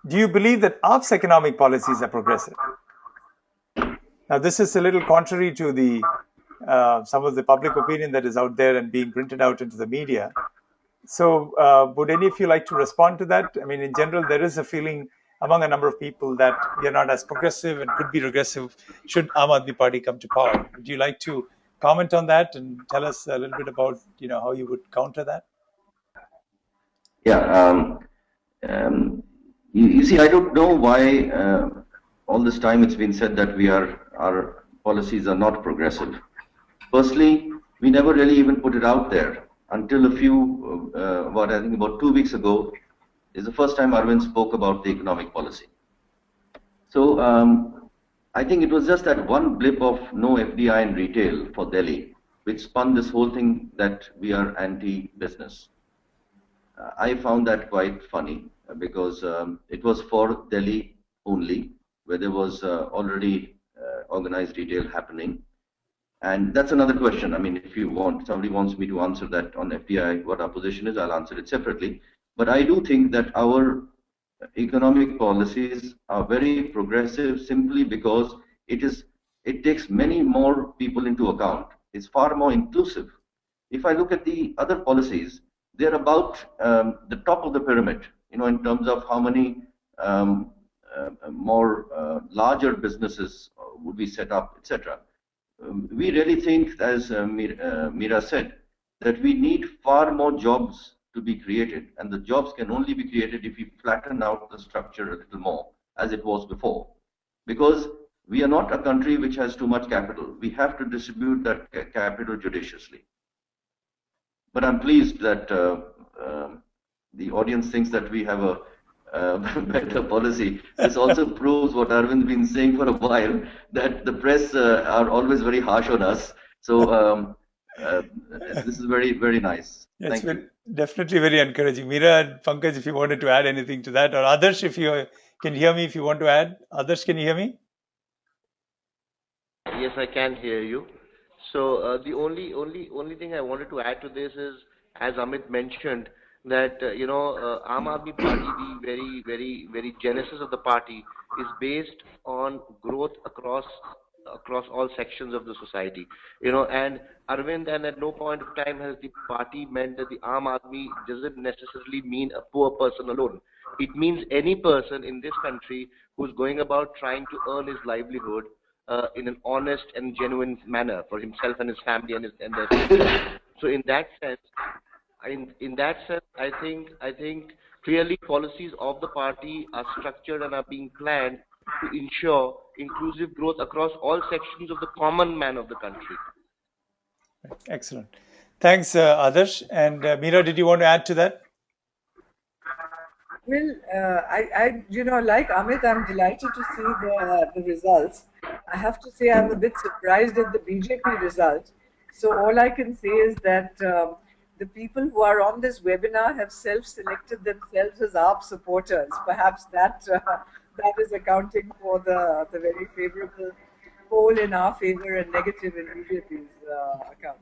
do you believe that AAP's economic policies are progressive? Now, this is a little contrary to the some of the public opinion that is out there and being printed out into the media. So, would any of you like to respond to that? I mean, in general, there is a feeling among a number of people that we are not as progressive and could be regressive should Aam Aadmi Party come to power. Would you like to comment on that and tell us a little bit about how you would counter that? Yeah. Um, you see, I don't know why all this time it's been said that our policies are not progressive. Firstly, we never really even put it out there until I think about 2 weeks ago is the first time Arvind spoke about the economic policy. So I think it was just that one blip of no FDI in retail for Delhi, which spun this whole thing that we are anti-business. I found that quite funny because it was for Delhi only, where there was already organized retail happening. And that's another question. I mean, if somebody wants me to answer that on FDI, what our position is, I'll answer it separately. But I do think that our economic policies are very progressive simply because it takes many more people into account. It's far more inclusive. If I look at the other policies, they're about the top of the pyramid, in terms of how many more larger businesses would be set up, etc. We really think, as Meera said, that we need far more jobs to be created, and the jobs can only be created if we flatten out the structure a little more, as it was before. Because we are not a country which has too much capital. We have to distribute that capital judiciously. But I'm pleased that the audience thinks that we have a better policy. This also proves what Arvind's been saying for a while, that the press are always very harsh on us. So this is very, very nice. Yes, definitely very encouraging. Meera and Pankaj, if you wanted to add anything to that, or Adarsh, if you can hear me, if you want to add. Adarsh, can you hear me? Yes, I can hear you. So the only thing I wanted to add to this is, as Amit mentioned, that Aam Aadmi Party, the very genesis of the party, is based on growth across all sections of the society. And Arvind, and at no point of time has the party meant that the Aam Aadmi doesn't necessarily mean a poor person alone. It means any person in this country who's going about trying to earn his livelihood in an honest and genuine manner for himself and his family and their future. So in that sense, I think clearly policies of the party are structured and are being planned to ensure inclusive growth across all sections of the common man of the country. Excellent. Thanks, Adarsh. And Meera, did you want to add to that? Well, like Amit, I'm delighted to see the results. I have to say I'm a bit surprised at the BJP result. So all I can say is that the people who are on this webinar have self-selected themselves as AAP supporters. Perhaps that is accounting for the very favorable poll in our favor and negative in BJP's account.